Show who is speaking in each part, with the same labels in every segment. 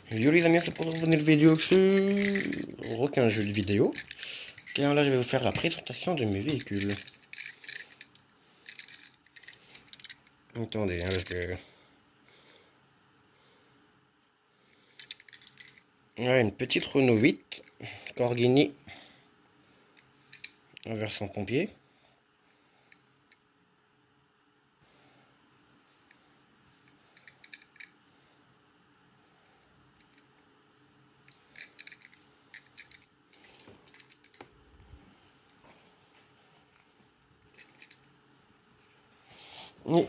Speaker 1: Yo les amis, c'est pour revenir vidéo sur aucun jeu de vidéo. Et là, je vais vous faire la présentation de mes véhicules. Attendez, parce que... Voilà, une petite Renault 8, Corghini, en version pompier.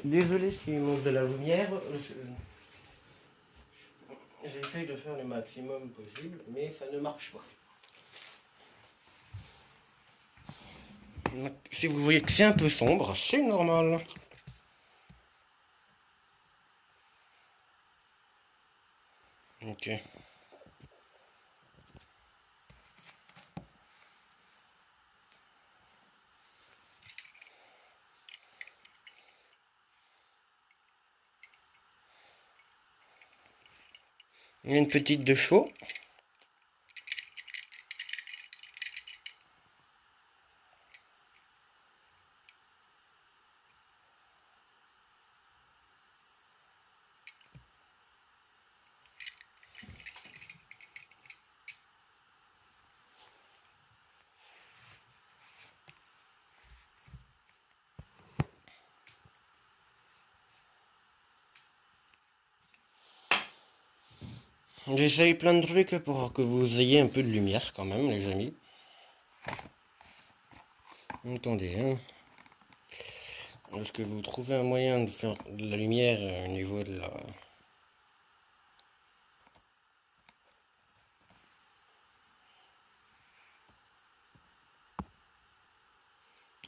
Speaker 1: Désolé s'il manque de la lumière, j'essaye de faire le maximum possible, mais ça ne marche pas. Donc, si vous voyez que c'est un peu sombre, c'est normal. Ok. Il y a une petite 2 chevaux. J'essaye plein de trucs pour que vous ayez un peu de lumière quand même, les amis. Attendez, hein. Est-ce que vous trouvez un moyen de faire de la lumière au niveau de la...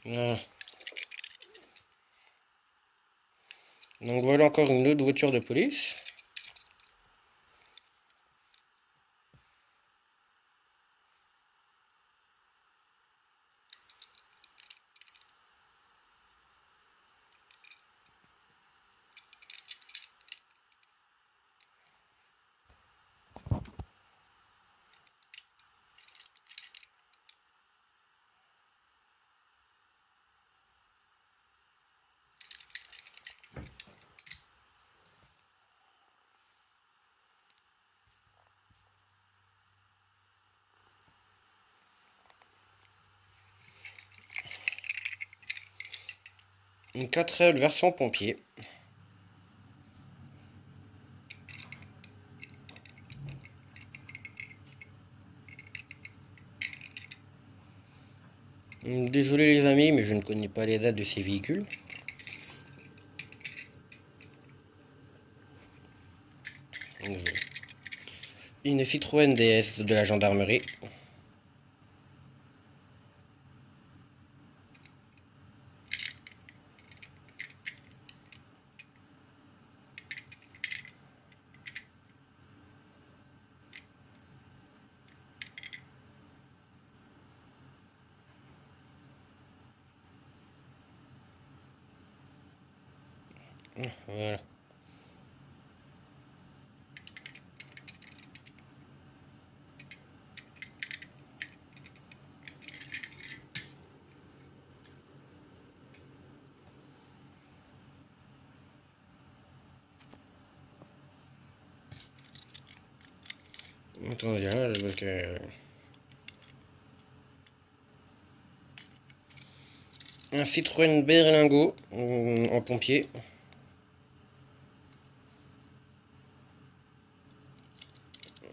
Speaker 1: Ah. Donc voilà encore une autre voiture de police. Une 4L version pompier. Désolé les amis, mais je ne connais pas les dates de ces véhicules. Une Citroën DS de la gendarmerie. Voilà. Attendez, hein, parce que... Un Citroën Berlingo en pompier.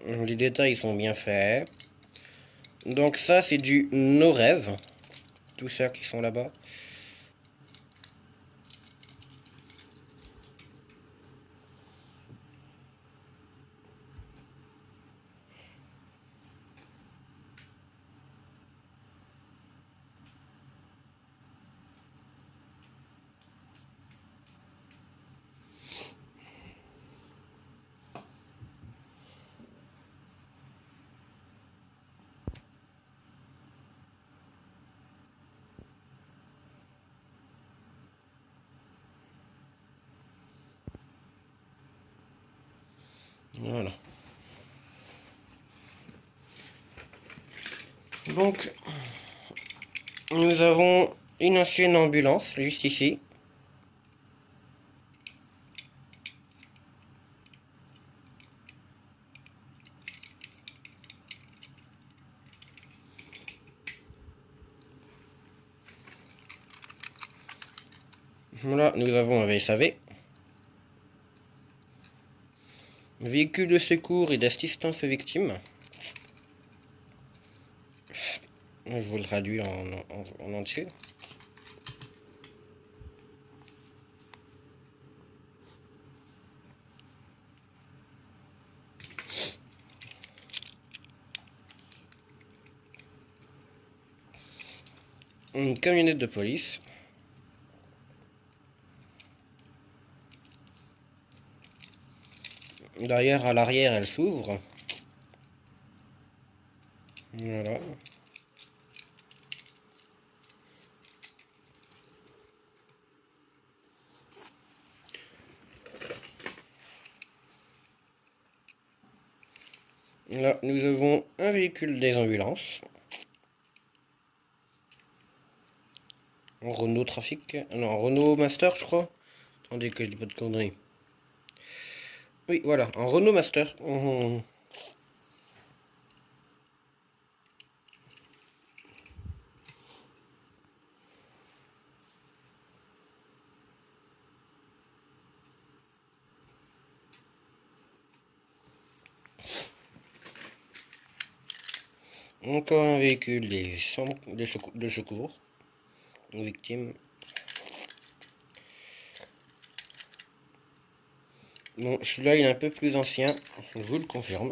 Speaker 1: Les détails sont bien faits. Donc ça c'est du No Rêve. Tous ceux qui sont là-bas. Voilà. Donc, nous avons une ancienne ambulance juste ici. Là, nous avons un VSAV. Véhicule de secours et d'assistance aux victimes. Je vous le traduis en entier. Une camionnette de police. Derrière, à l'arrière, elle s'ouvre. Voilà. Là, nous avons un véhicule des ambulances. En Renault Trafic. Non, Renault Master, je crois. Attendez que je dis pas de conneries. Oui, voilà, en Renault Master. Encore un véhicule de secours aux victimes. Bon, celui-là, il est un peu plus ancien, je vous le confirme.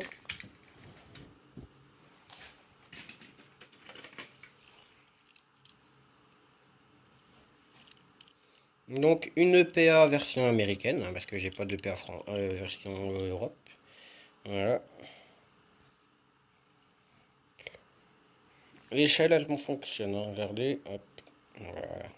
Speaker 1: Donc, une EPA version américaine, hein, parce que j'ai pas d'EPA version Europe. Voilà. L'échelle, elle fonctionne, hein, regardez. Hop. Voilà.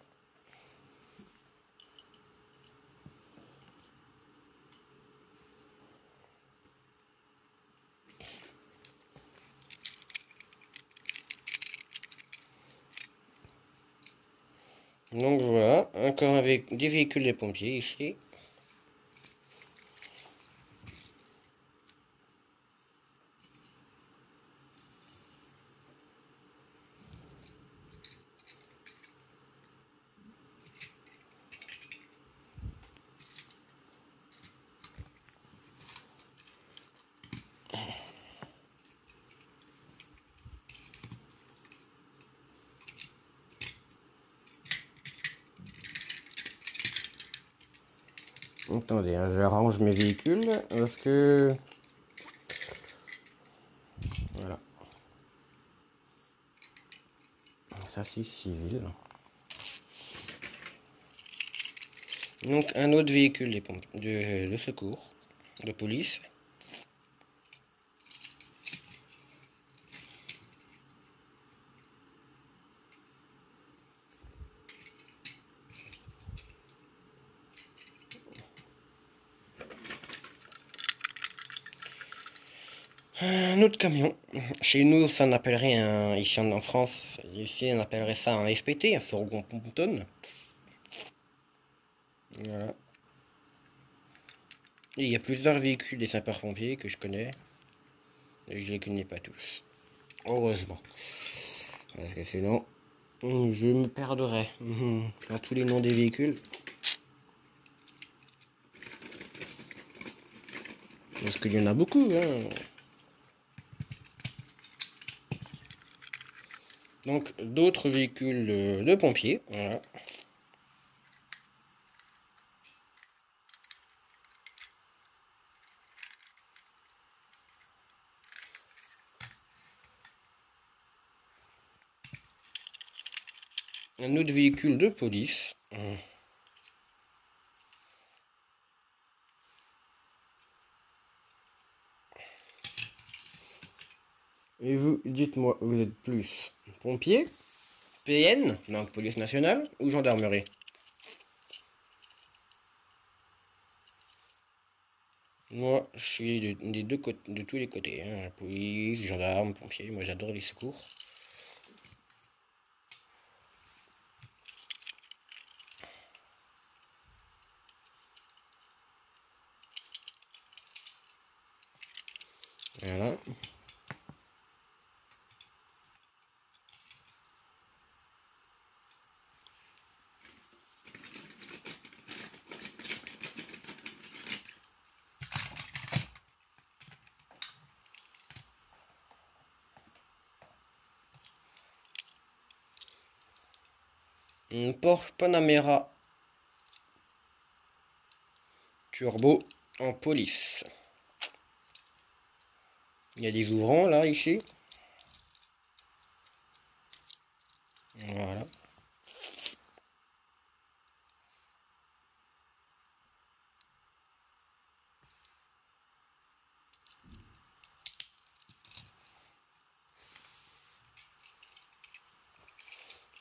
Speaker 1: Donc voilà, encore avec des véhicules des pompiers ici. Attendez, hein, j'arrange mes véhicules parce que... Voilà. Ça c'est civil. Donc un autre véhicule de secours, de police. Un autre camion. Chez nous, ça on appellerait un... Ici en France, ici on appellerait ça un FPT, un fourgon pontonne. Voilà. Et il y a plusieurs véhicules des sapeurs-pompiers que je connais. Et je les connais pas tous. Heureusement. Parce que sinon, je me perdrais dans tous les noms des véhicules. Parce qu'il y en a beaucoup, hein. Donc, d'autres véhicules de pompiers. Voilà. Un autre véhicule de police. Et vous, dites-moi, vous êtes plus pompier, PN, donc police nationale, ou gendarmerie? Moi, je suis des deux côtés, de tous les côtés, hein. Police, gendarme, pompier. Moi, j'adore les secours. Voilà. Une Porsche Panamera turbo en police. Il y a des ouvrants là, ici. Voilà.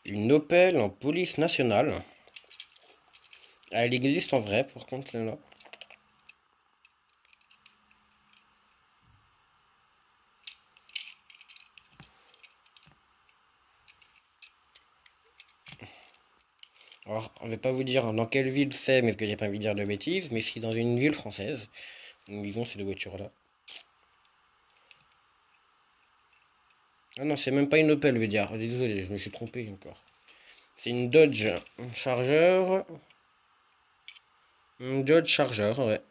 Speaker 1: Une Opel en police nationale. Elle existe en vrai, par contre, là. Alors, on ne va pas vous dire dans quelle ville c'est, mais parce que j'ai pas envie de dire de bêtises, mais c'est dans une ville française. Nous vivons ces deux voitures-là. Ah non, c'est même pas une Opel, je veux dire. Désolé, je me suis trompé encore. C'est une Dodge Charger. Une Dodge Charger, ouais.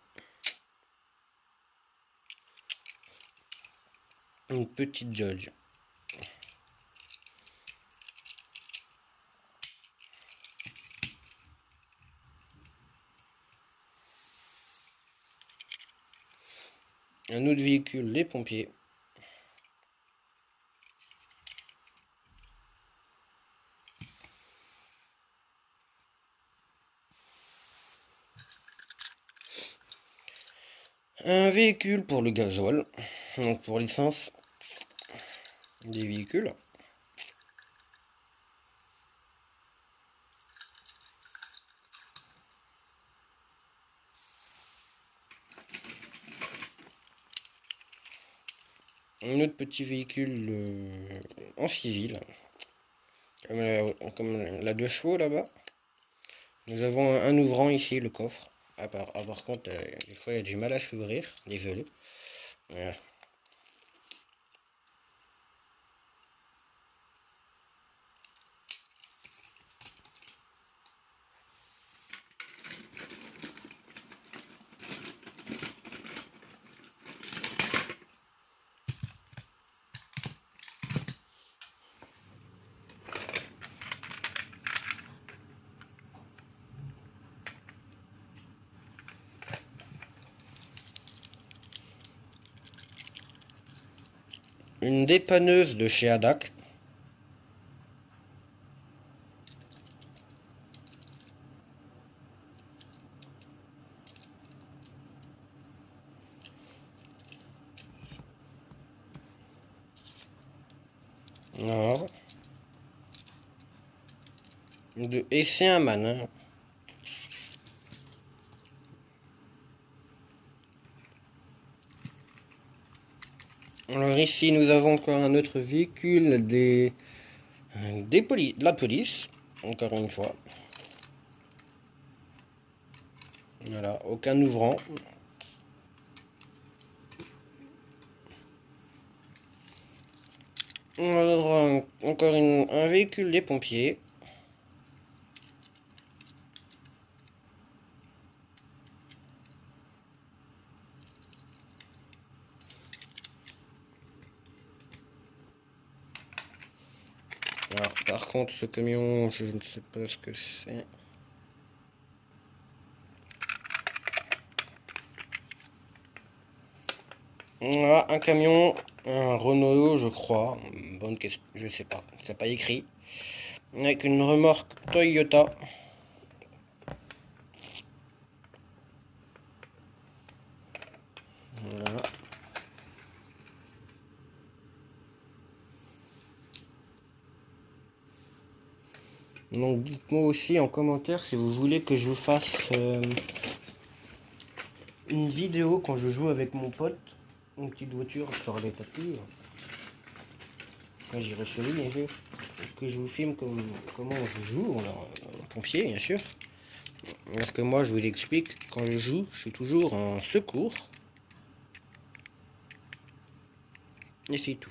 Speaker 1: Une petite Dodge. Un autre véhicule, les pompiers. Un véhicule pour le gasoil. Donc pour l'essence des véhicules. Un autre petit véhicule en civil. Comme la 2 chevaux là-bas. Nous avons un ouvrant ici, le coffre. Par contre, des fois il y a du mal à s'ouvrir. Désolé. Voilà. Une dépanneuse de chez Adac. Alors. Et c'est un man. Hein. Alors ici nous avons encore un autre véhicule de la police. Encore une fois. Voilà, aucun ouvrant. On aura encore un véhicule des pompiers. Alors par contre ce camion, je ne sais pas ce que c'est. Voilà, un camion, un Renault je crois. Bonne question, je sais pas, c'est pas écrit. Avec une remorque Toyota. Voilà. Donc dites-moi aussi en commentaire si vous voulez que je vous fasse une vidéo quand je joue avec mon pote, une petite voiture sur les tapis. Quand j'irai chez lui, bien sûr. Que je vous filme comment je joue, alors, en pompier, bien sûr. Parce que moi, je vous explique, quand je joue, je suis toujours en secours. Et c'est tout.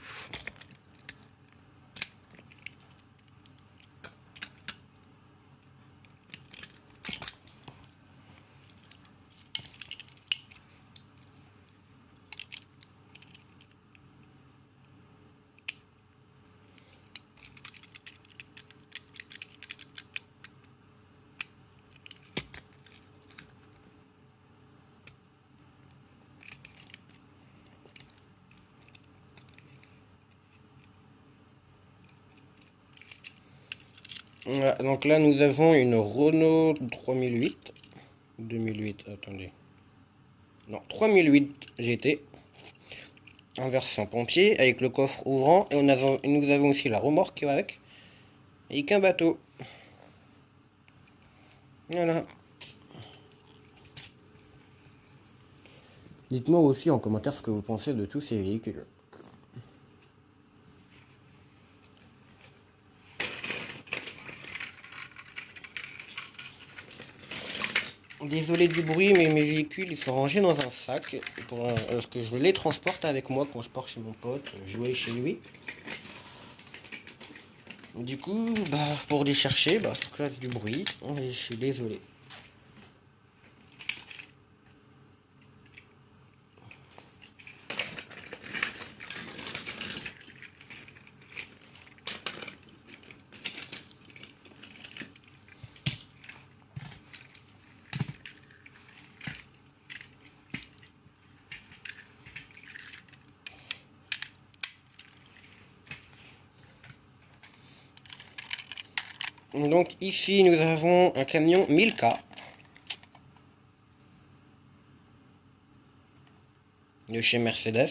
Speaker 1: Voilà, donc là nous avons une Renault 3008. 2008, attendez. Non, 3008 GT. En version pompier, avec le coffre ouvrant. Et nous avons aussi la remorque qui va avec. Et qu'un bateau. Voilà. Dites-moi aussi en commentaire ce que vous pensez de tous ces véhicules. Désolé du bruit, mais mes véhicules ils sont rangés dans un sac parce que je les transporte avec moi quand je pars chez mon pote, jouer chez lui. Du coup, bah, pour les chercher, bah, faut que je fasse du bruit. Et je suis désolé. Donc ici, nous avons un camion Milka de chez Mercedes.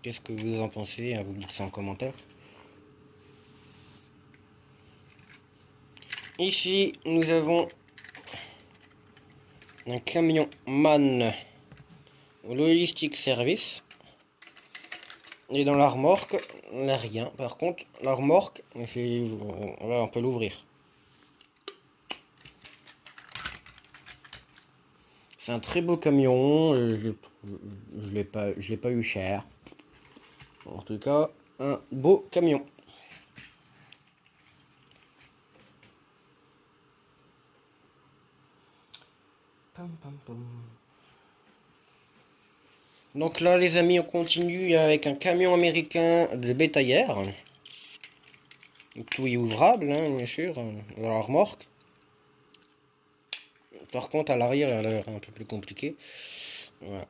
Speaker 1: Qu'est-ce que vous en pensez, hein, vous me dites ça en commentaire. Ici, nous avons un camion MAN Logistic Service. Et dans la remorque, il n'y a rien. Par contre, la remorque, on peut l'ouvrir. C'est un très beau camion. Je l'ai pas eu cher. En tout cas, un beau camion. Pam, pam, pam. Donc là, les amis, on continue avec un camion américain de bétaillère. Tout est ouvrable, hein, bien sûr, dans la remorque. Par contre, à l'arrière, elle a l'air un peu plus compliqué. Voilà.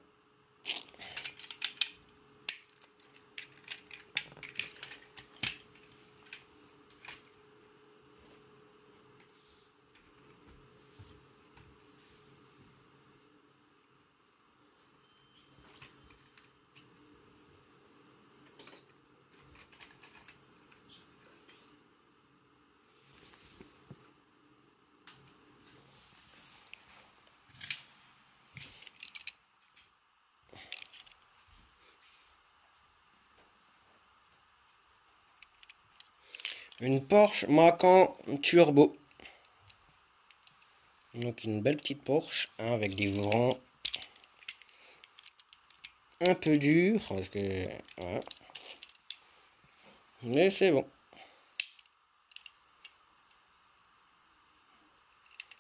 Speaker 1: Une Porsche Macan Turbo. Donc une belle petite Porsche, hein, avec des ouvrants un peu durs, parce que voilà. Mais c'est bon.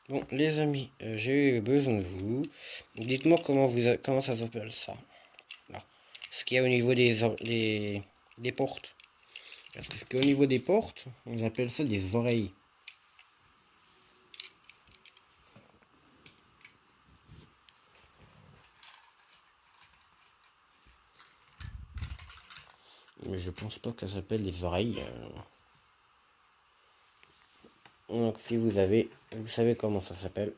Speaker 1: Bon les amis, j'ai eu besoin de vous. Dites-moi comment ça s'appelle ça. Là. Ce qu'il y a au niveau des portes. Parce qu'au niveau des portes, on appelle ça des oreilles. Mais je pense pas que ça s'appelle des oreilles. Donc si vous savez comment ça s'appelle,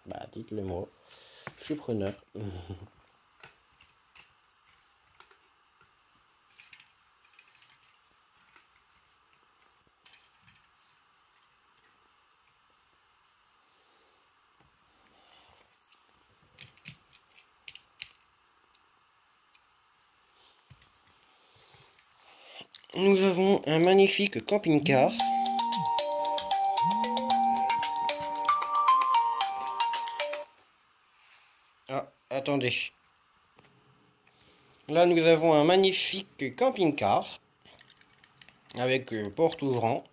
Speaker 1: bah dites-le moi. Je suis preneur. Nous avons un magnifique camping-car. Ah, attendez. Là, nous avons un magnifique camping-car avec porte ouvrant.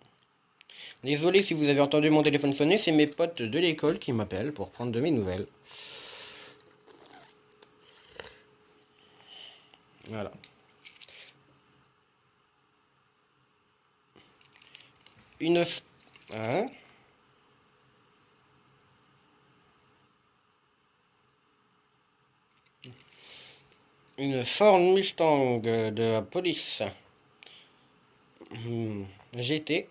Speaker 1: Désolé si vous avez entendu mon téléphone sonner, c'est mes potes de l'école qui m'appellent pour prendre de mes nouvelles. Voilà. Une... Hein? Une Ford Mustang de la police. GT.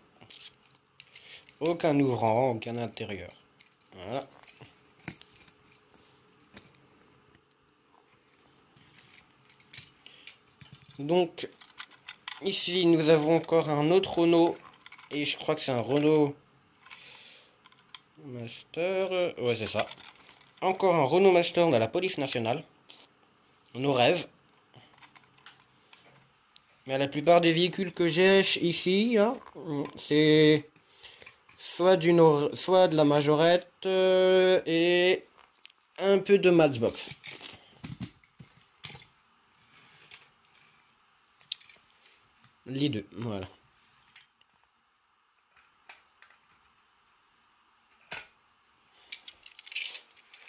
Speaker 1: Aucun ouvrant, aucun intérieur. Voilà. Donc, ici, nous avons encore un autre Renault. Et je crois que c'est un Renault Master. Ouais, c'est ça. Encore un Renault Master de la police nationale. Nos rêves. Mais la plupart des véhicules que j'ai ici, hein, c'est soit soit de la Majorette et un peu de Matchbox. Les deux, voilà.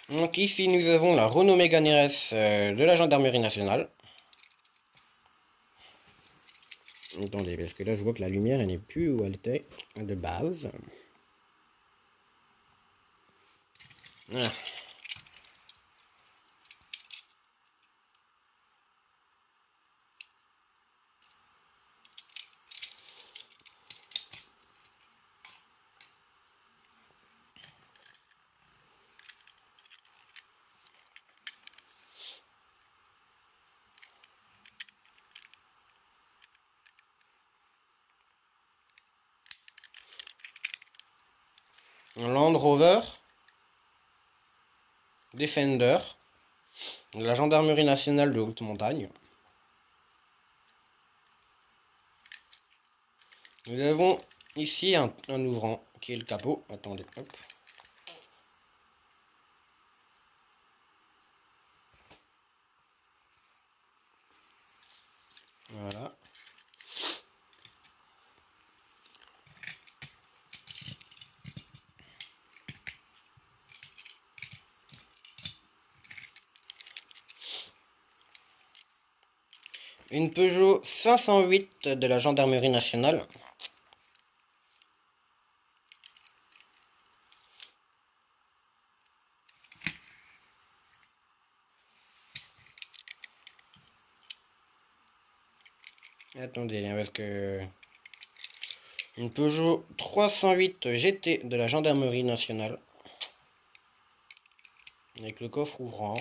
Speaker 1: Donc ici nous avons la Renault Mégane RS de la gendarmerie nationale. Attendez, parce que là je vois que la lumière elle n'est plus où elle était de base. Ah. Un Land Rover Defender de la gendarmerie nationale de haute montagne. Nous avons ici un ouvrant qui est le capot. Attendez, hop. Voilà. Une Peugeot 508 de la gendarmerie nationale. Attendez, parce que... Une Peugeot 308 GT de la gendarmerie nationale. Avec le coffre ouvrant.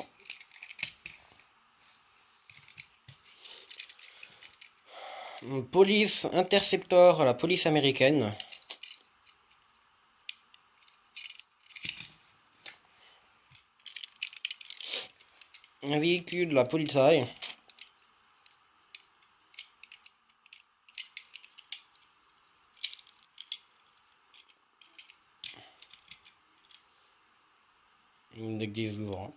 Speaker 1: Une Police Interceptor, la police américaine. Un véhicule de la police. Avec des ouvrants.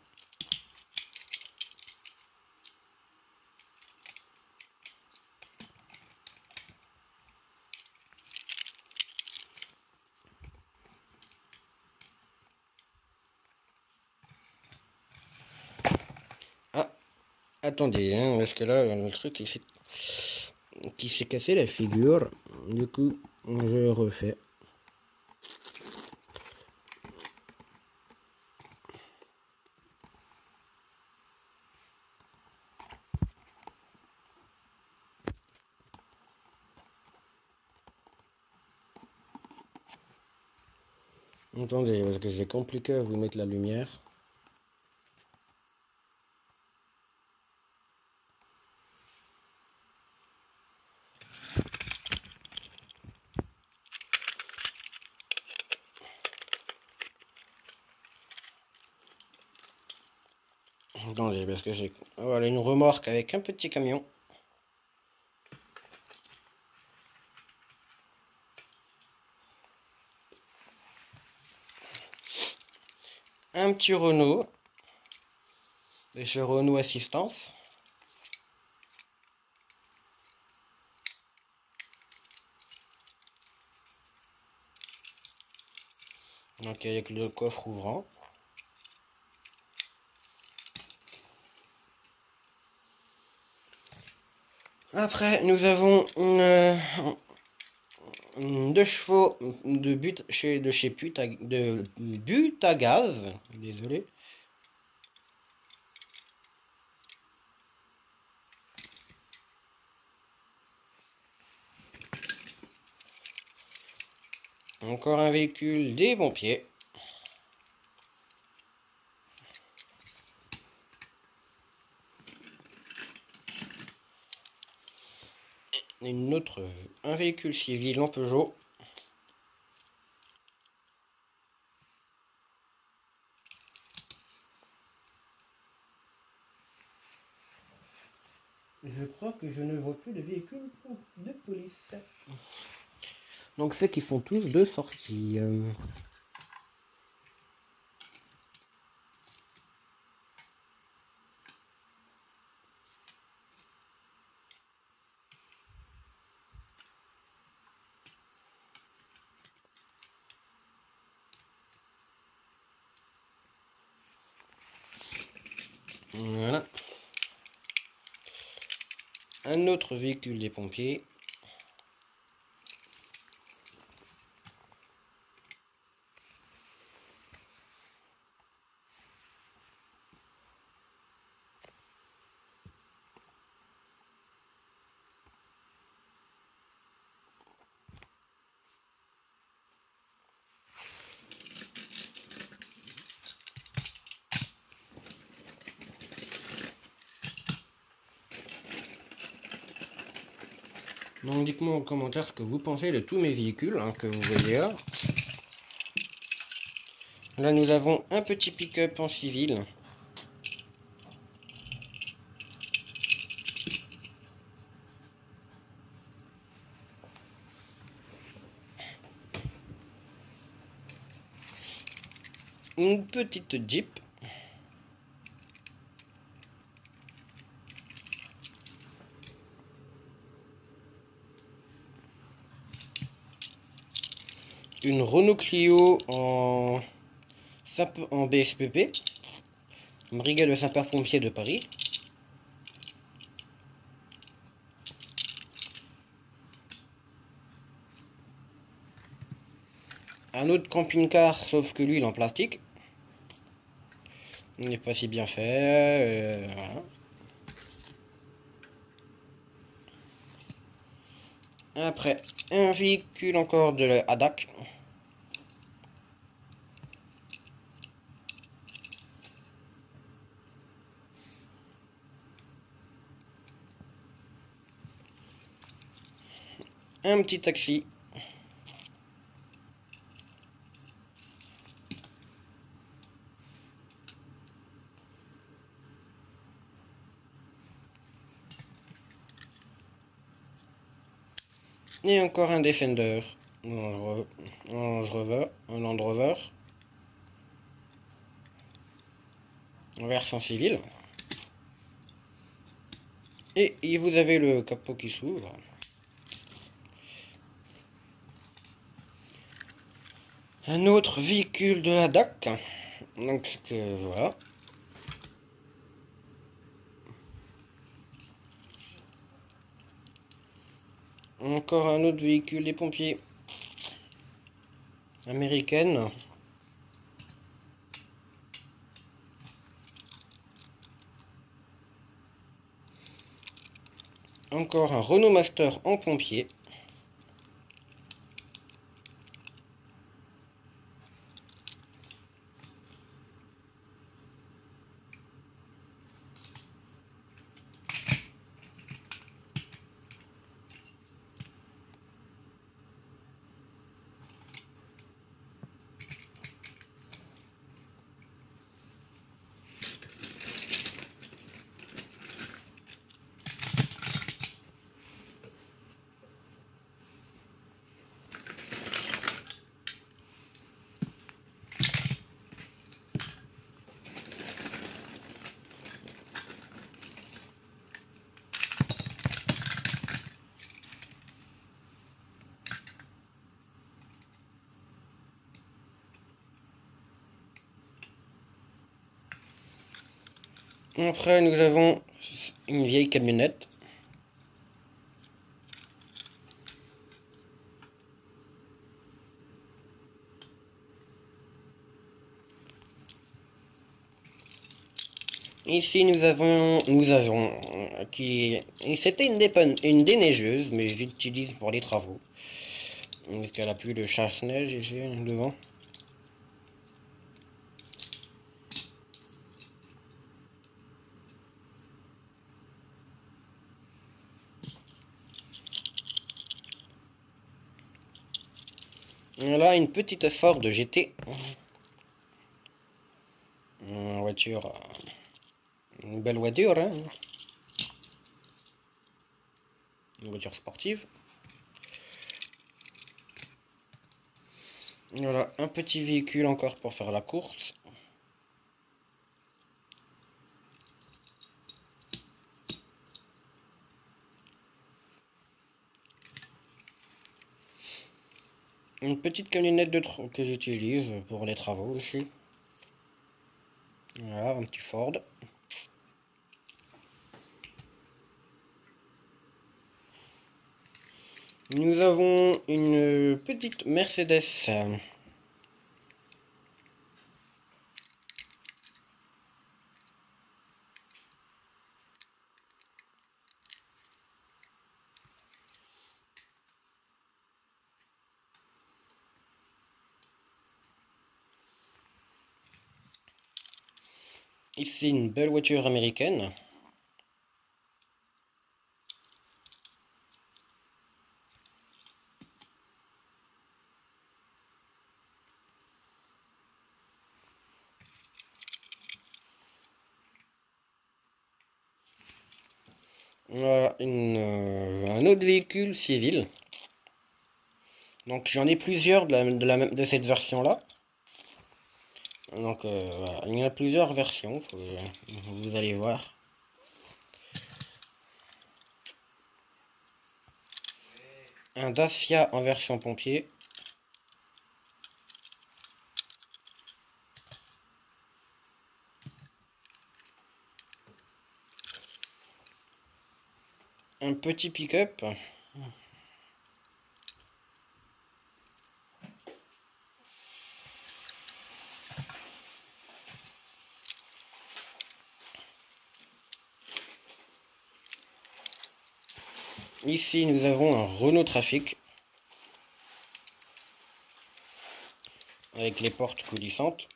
Speaker 1: Ah, attendez, hein, parce que là, le truc qui s'est cassé la figure. Du coup, je refais. Attendez, parce que c'est compliqué à vous mettre la lumière. Attendez, parce que j'ai... Voilà, une remorque avec un petit camion. Un petit Renault. De chez Renault Assistance. Donc avec le coffre ouvrant. Après, nous avons deux chevaux de but à gaz. Désolé. Encore un véhicule des pompiers. Un véhicule civil en Peugeot. Je crois que je ne vois plus de véhicules de police. Donc c'est qu'ils font tous deux sorties. Voilà. Un autre véhicule des pompiers. Donc dites-moi en commentaire ce que vous pensez de tous mes véhicules que vous voyez là. Là nous avons un petit pick-up en civil. Une petite Jeep. Une Renault Clio en BSPP. Brigade de sapeurs-pompiers de Paris. Un autre camping-car, sauf que lui il est en plastique. Il n'est pas si bien fait. Voilà. Après, un véhicule encore de la ADAC. Un petit taxi. Et encore un Defender. Un Land Rover. En version civile. Et vous avez le capot qui s'ouvre. Un autre véhicule de la DAC. Donc voilà. Encore un autre véhicule des pompiers. Américaine. Encore un Renault Master en pompier. Après, nous avons une vieille camionnette. Ici, qui, c'était une déneigeuse, mais j'utilise pour les travaux. Parce qu'elle a plus de chasse-neige ici devant. Voilà une petite Ford GT. Une voiture, une belle voiture, hein. Une voiture sportive. Voilà, un petit véhicule encore pour faire la course. Une petite camionnette que j'utilise pour les travaux aussi. Voilà, un petit Ford. Nous avons une petite Mercedes. Ici une belle voiture américaine. Voilà un autre véhicule civil. Donc j'en ai plusieurs de cette version-là. Donc voilà, il y en a plusieurs versions, vous allez voir. Un Dacia en version pompier. Un petit pick-up. Ici nous avons un Renault Trafic. Avec les portes coulissantes.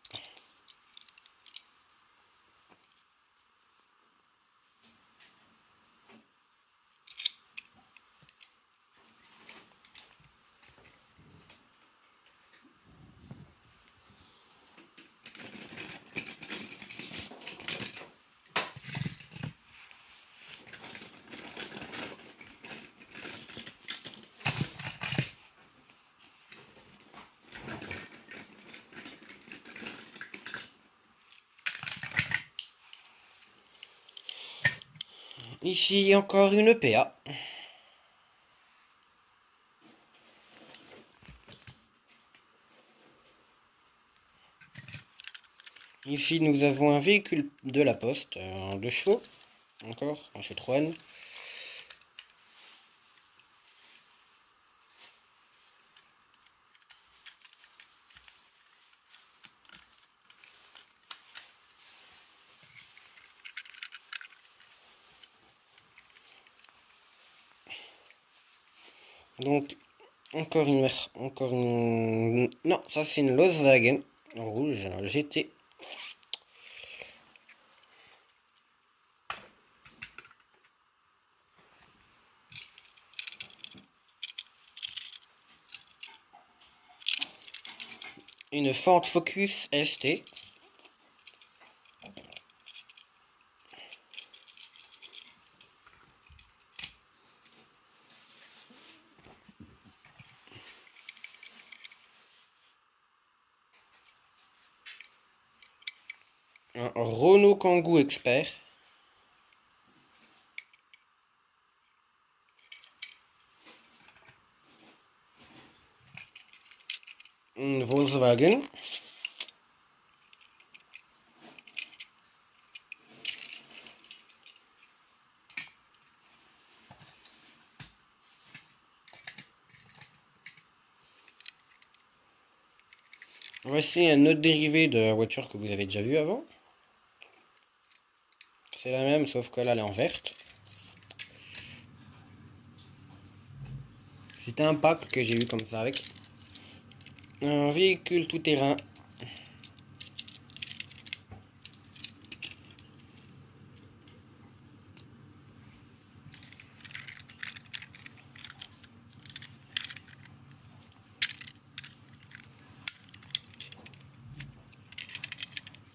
Speaker 1: Ici encore une PA. Ici nous avons un véhicule de la Poste, un 2 chevaux, encore, un Citroën. Donc encore une, non, ça c'est une Volkswagen rouge GT. Une Ford Focus ST. Un Renault Kangoo Expert. Une Volkswagen. Voici un autre dérivé de la voiture que vous avez déjà vu avant. C'est la même, sauf que là, elle est en verte. C'était un pack que j'ai eu comme ça avec. Un véhicule tout-terrain.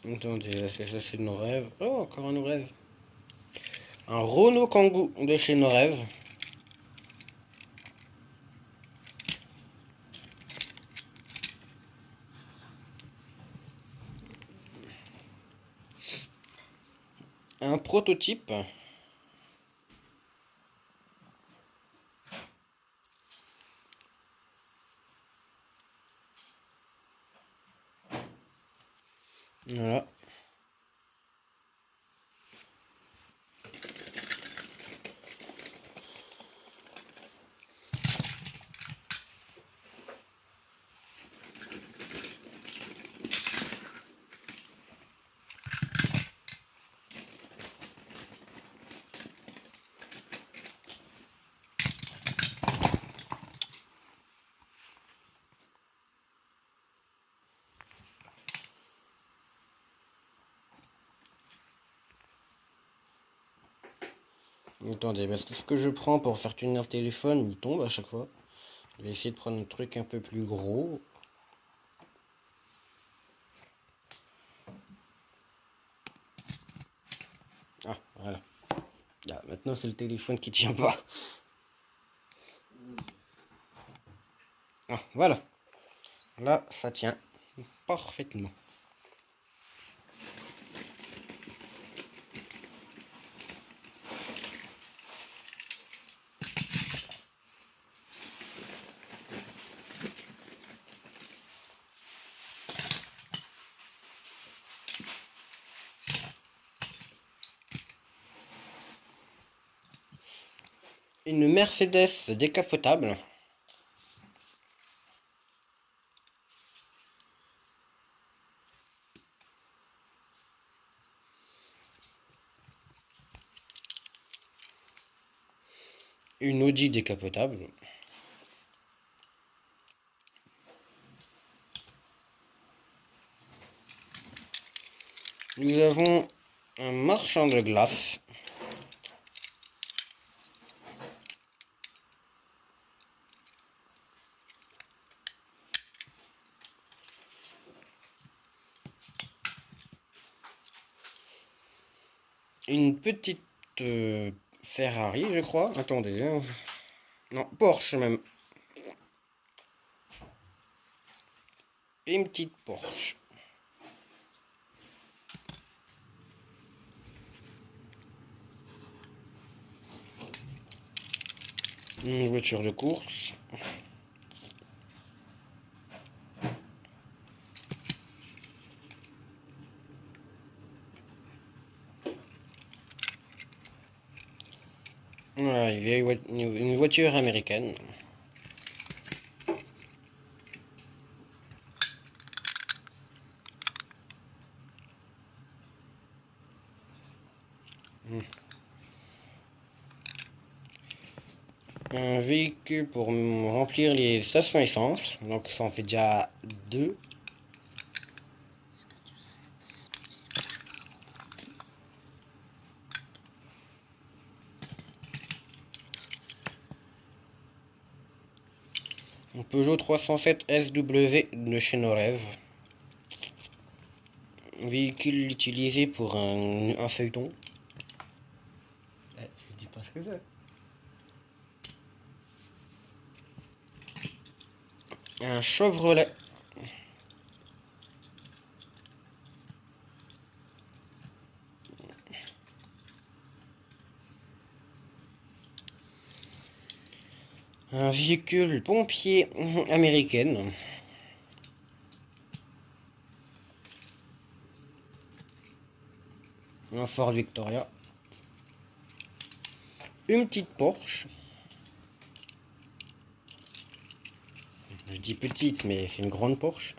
Speaker 1: Attendez, est-ce que ça c'est de nos rêves? Oh, encore un de nos rêves. Un Renault Kangoo de chez nos rêves. Un prototype. Voilà. Attendez, parce que ce que je prends pour faire tenir le téléphone, il tombe à chaque fois. Je vais essayer de prendre un truc un peu plus gros. Ah, voilà. Là, maintenant, c'est le téléphone qui tient pas. Ah, voilà. Là, ça tient parfaitement. Une Mercedes décapotable. Une Audi décapotable. Nous avons un marchand de glace. Une petite Ferrari, je crois. Attendez, hein. Non, Porsche même. Une petite Porsche. Une voiture de course. Voilà, une voiture américaine. Un véhicule pour remplir les stations essence. Donc ça en fait déjà deux. Un Peugeot 307 SW de chez nos rêves. Un véhicule utilisé pour un feuilleton. Je dis pas ce que c'est. Un Chevrolet. Un véhicule pompier américaine. Un Ford Victoria. Une petite Porsche. Je dis petite, mais c'est une grande Porsche.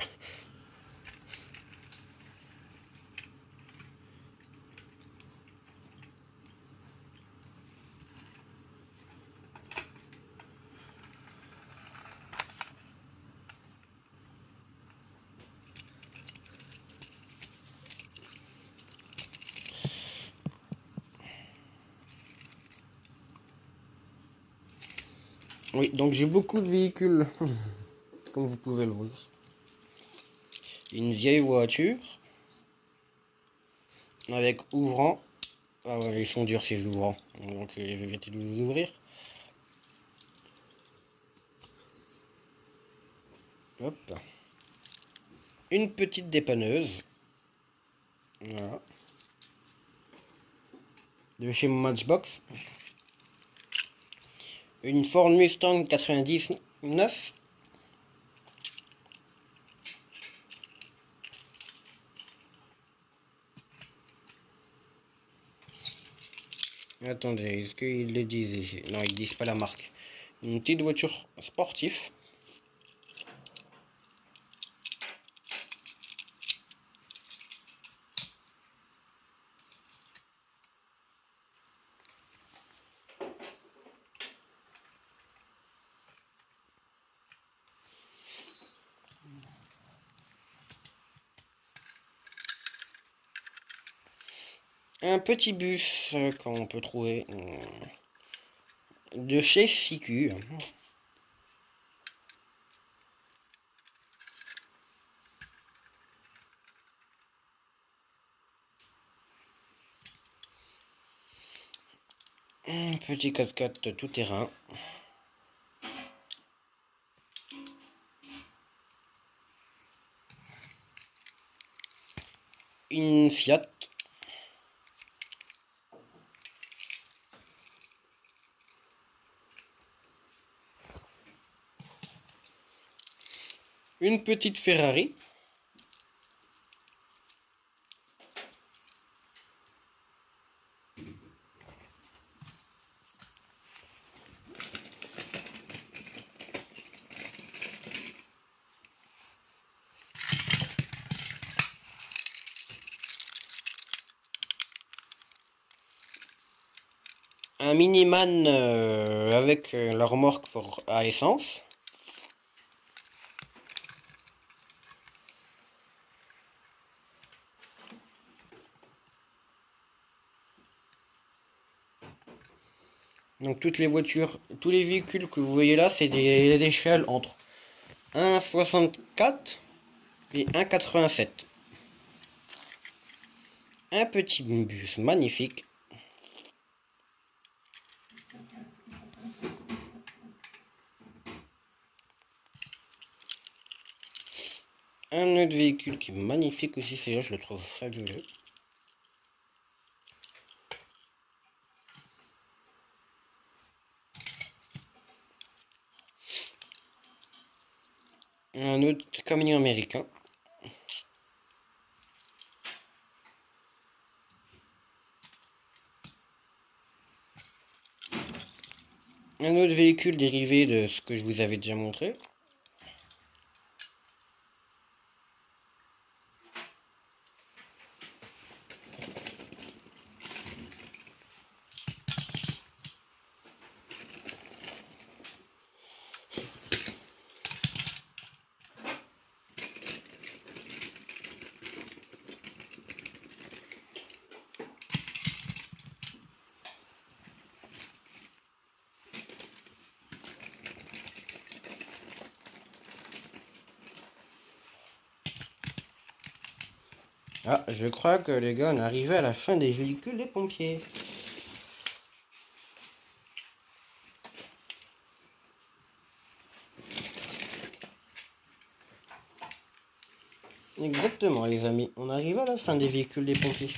Speaker 1: Oui, donc j'ai beaucoup de véhicules, comme vous pouvez le voir. Une vieille voiture, avec ouvrant. Ah ouais, ils sont durs ces ouvrants, donc je vais éviter de vous ouvrir. Hop. Une petite dépanneuse. Voilà. De chez Matchbox. Une Ford Mustang 99. Attendez, est-ce qu'ils le disent ici? Non, ils disent pas la marque. Une petite voiture sportive. Un petit bus qu'on peut trouver de chez Siku. Un petit 4x4 tout terrain. Une Fiat. Une petite Ferrari. Un Miniman avec la remorque à essence. Donc toutes les voitures, tous les véhicules que vous voyez là, c'est des échelles entre 1,64 et 1,87. Un petit bus magnifique. Un autre véhicule qui est magnifique aussi, c'est là, je le trouve fabuleux. Un autre camion américain. Un autre véhicule dérivé de ce que je vous avais déjà montré. Ah, je crois que les gars, on est arrivé à la fin des véhicules des pompiers. Exactement, les amis, on arrive à la fin des véhicules des pompiers.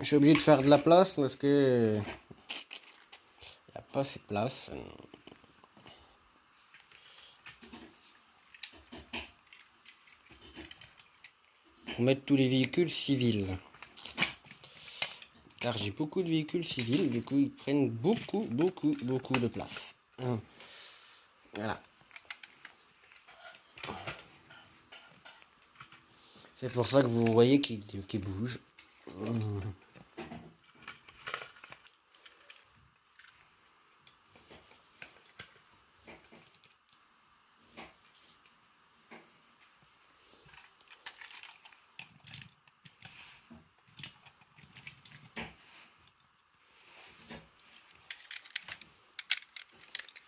Speaker 1: Je suis obligé de faire de la place parce que il n'y a pas assez de place. pour mettre tous les véhicules civils. Car j'ai beaucoup de véhicules civils, du coup ils prennent beaucoup de place. Voilà. C'est pour ça que vous voyez qu'il bouge.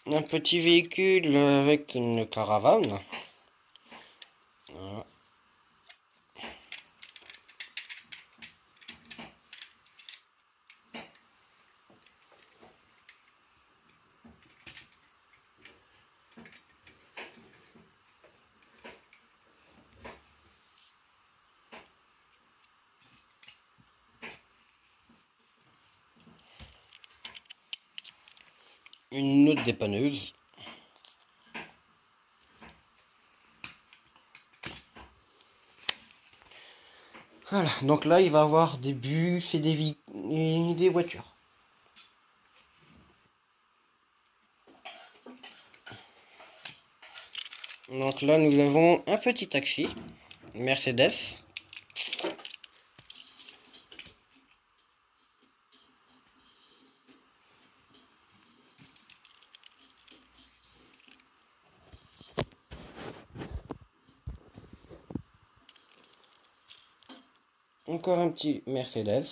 Speaker 1: Un petit véhicule avec une caravane. Voilà. Une autre dépanneuse. Voilà, donc là il va avoir des bus et des voitures. Donc là nous avons un petit taxi, Mercedes. Encore un petit Mercedes.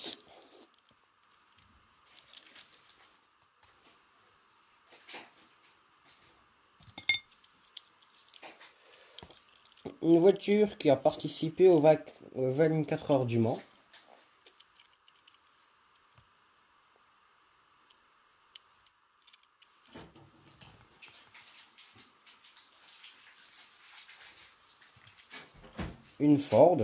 Speaker 1: Une voiture qui a participé au 24 heures du Mans. Une Ford.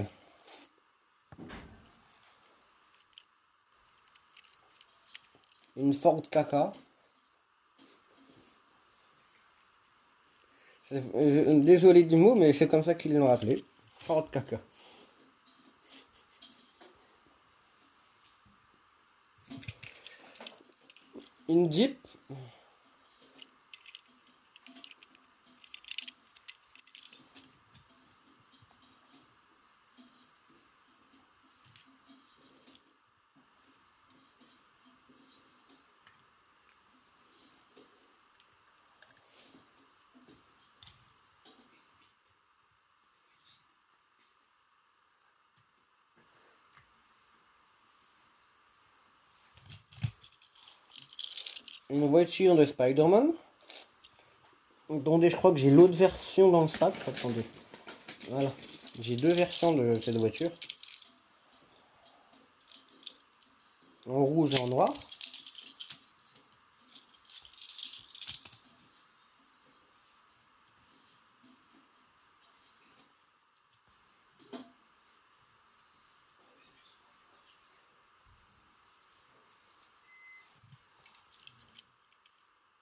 Speaker 1: Une Ford Caca. Désolé du mot, mais c'est comme ça qu'ils l'ont appelé. Ford Caca. Une Jeep. Une voiture de Spider-Man. Attendez, je crois que j'ai l'autre version dans le sac. Attendez. Voilà. J'ai deux versions de cette voiture. En rouge et en noir.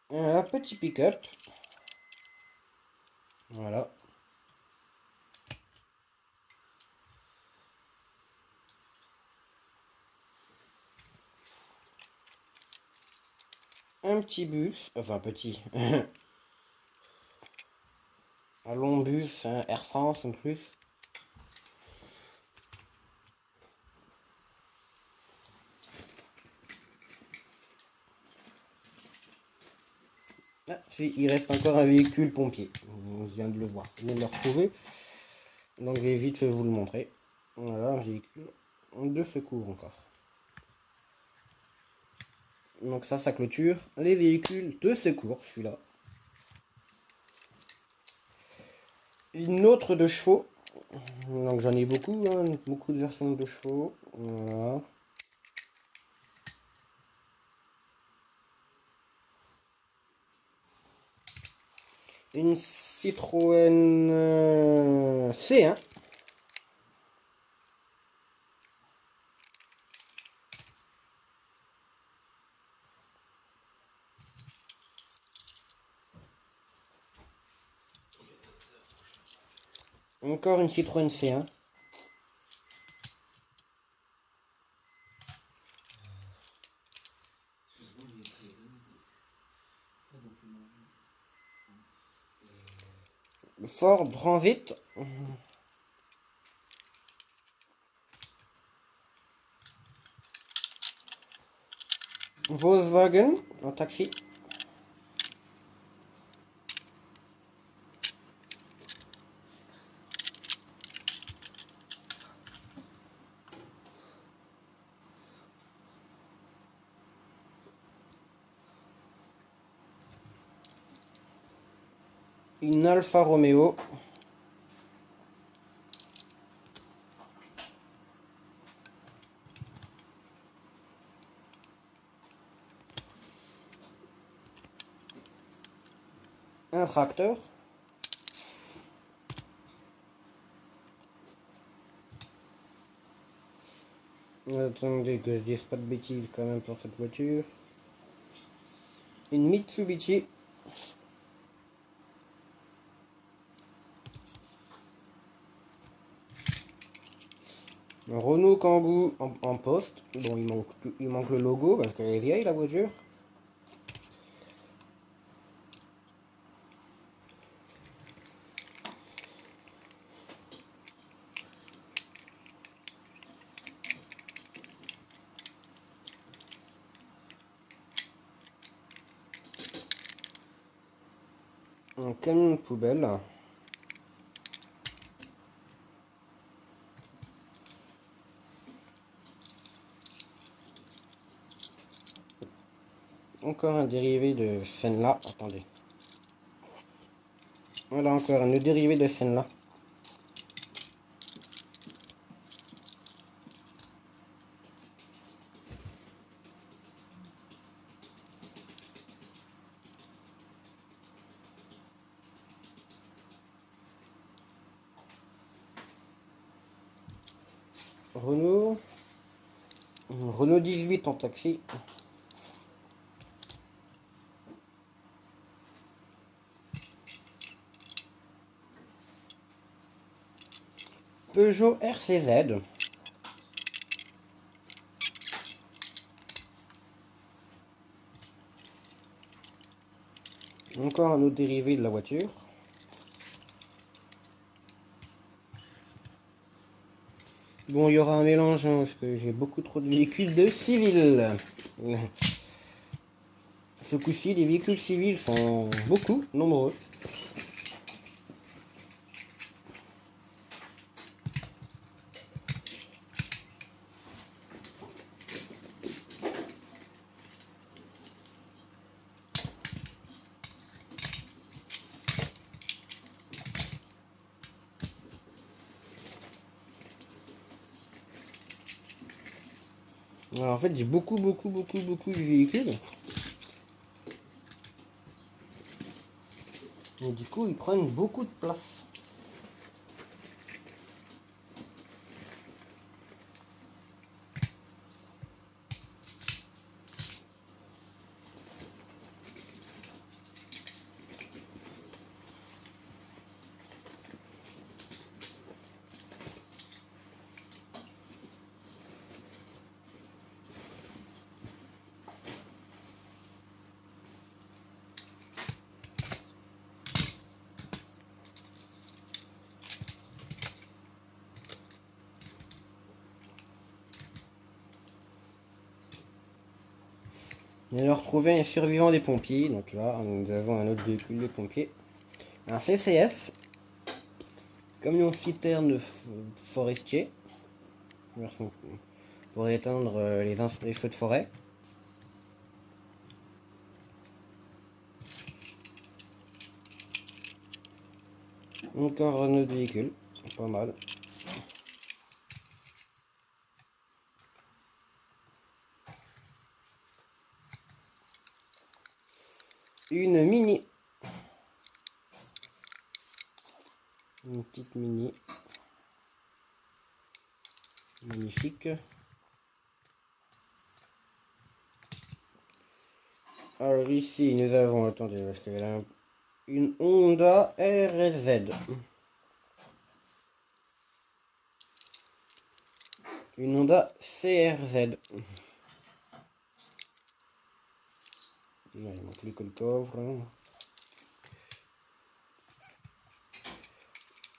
Speaker 1: Un petit pick-up. Voilà. Un petit bus. Enfin, petit. Un long bus, un Air France en plus. Ah, si, il reste encore un véhicule pompier. Je viens de le voir. Je viens de le retrouver. Donc, je vais vite vous le montrer. Voilà, un véhicule de secours encore. Donc ça clôture les véhicules de secours, celui-là. Une autre de chevaux. Donc j'en ai beaucoup, hein, beaucoup de versions de chevaux. Voilà. Une Citroën C1. Encore une Citroën C1. Ford Transit. Volkswagen en taxi. Une Alfa Romeo. Un tracteur. Attendez que je dise pas de bêtises quand même pour cette voiture. Une Mitsubishi. Un Renault Kangoo en poste. Bon, il manque le logo parce qu'elle est vieille la voiture. Un camion de poubelle. Encore un dérivé de Senna. Attendez. Voilà encore un dérivé de Senna. Renault. Renault 18 en taxi. Peugeot RCZ. Encore un autre dérivé de la voiture. Bon, il y aura un mélange hein, parce que j'ai beaucoup trop de véhicules de civils. Ce coup-ci, les véhicules civils sont beaucoup nombreux. Alors, en fait, j'ai beaucoup de véhicules. Et du coup, ils prennent beaucoup de place. Et alors, retrouver un survivant des pompiers. Donc là, nous avons un autre véhicule de pompiers. Un CCF. Camion citerne forestier. Pour éteindre les feux de forêt. Encore un autre véhicule. Pas mal. Une mini. Une petite mini. Magnifique. Alors ici, nous avons, attendez, parce qu'il y a une Honda RZ. Une Honda CRZ. Il ne manque plus que le coffre.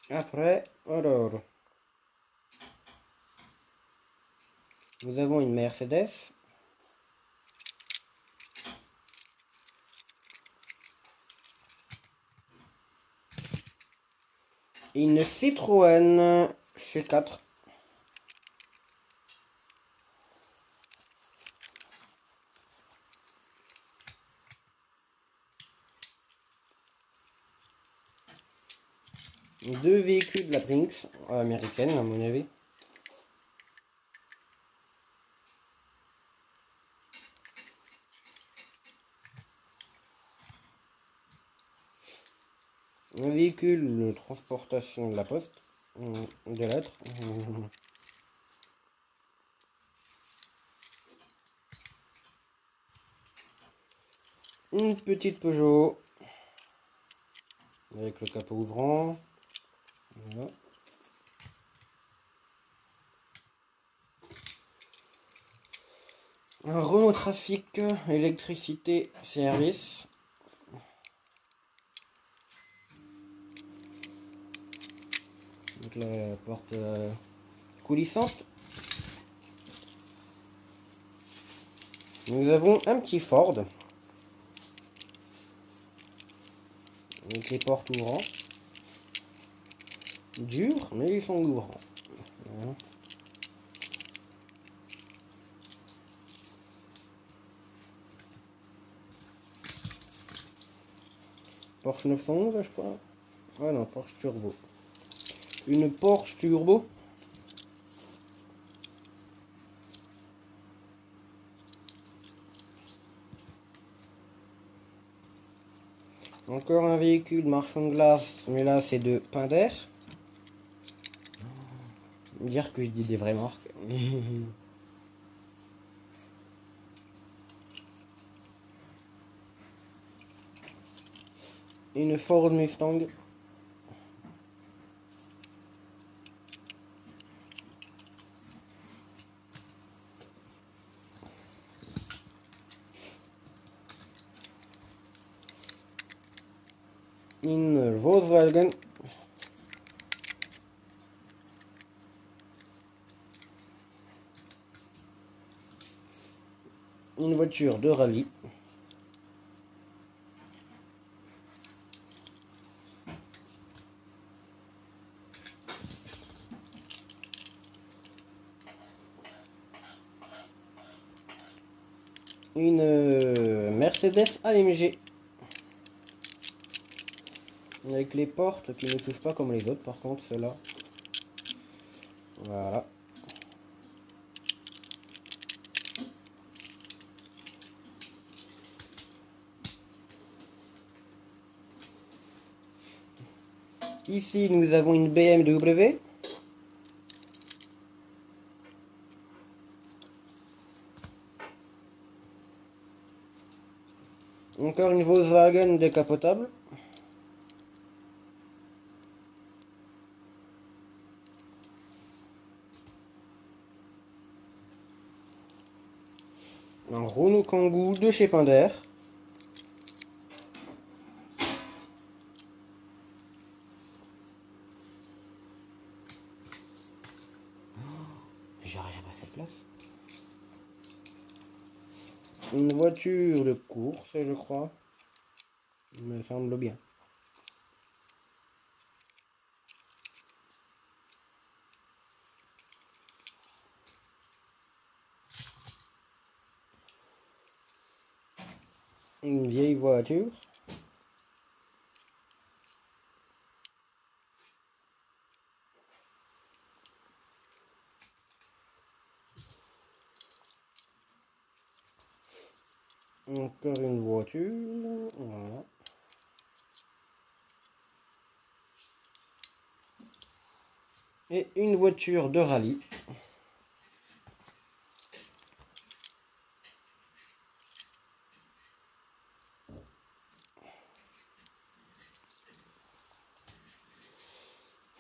Speaker 1: Après, alors, nous avons une Mercedes. Une Citroën C4. Deux véhicules de la Brinks américaine à mon avis. Un véhicule de transportation de la poste, de lettres. Une petite Peugeot avec le capot ouvrant. Voilà. Un Renault Trafic électricité service. Donc la porte coulissante. Nous avons un petit Ford avec les portes ouvrantes. Durs, mais ils sont ouvrants. Voilà. Porsche 911, je crois. Ah non, Porsche Turbo. Une Porsche Turbo. Encore un véhicule marchand de glace, mais là c'est de Pinder. Dire que je dis des vraies marques. Une Ford Mustang. Une Volkswagen. Une voiture de rallye. Une Mercedes AMG. Avec les portes qui ne s'ouvrent pas comme les autres, par contre, ceux-là. Voilà. Ici, nous avons une BMW. Encore une Volkswagen décapotable. Un Renault Kangoo de chez Pinder. J'aurais jamais cette place. Une voiture de course, je crois. Il me semble bien. Une vieille voiture. Encore une voiture. Voilà. Et une voiture de rallye.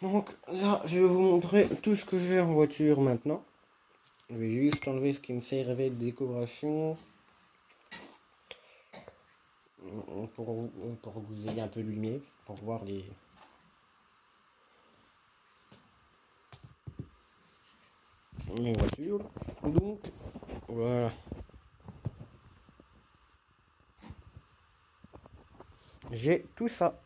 Speaker 1: Donc là, je vais vous montrer tout ce que j'ai en voiture maintenant. Je vais juste enlever ce qui me servait de décoration. Pour que vous ayez un peu de lumière, pour voir les... mes voitures. Donc, voilà. J'ai tout ça.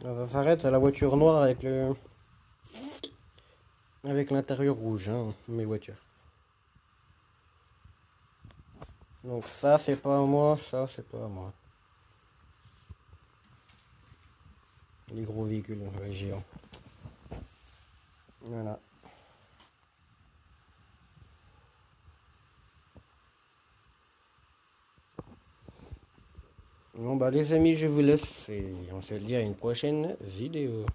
Speaker 1: Ça s'arrête à la voiture noire avec l'intérieur rouge, hein, mes voitures. Donc ça c'est pas à moi, ça c'est pas à moi. Les gros véhicules géants. Voilà. Bon bah les amis, je vous laisse et on se dit à une prochaine vidéo.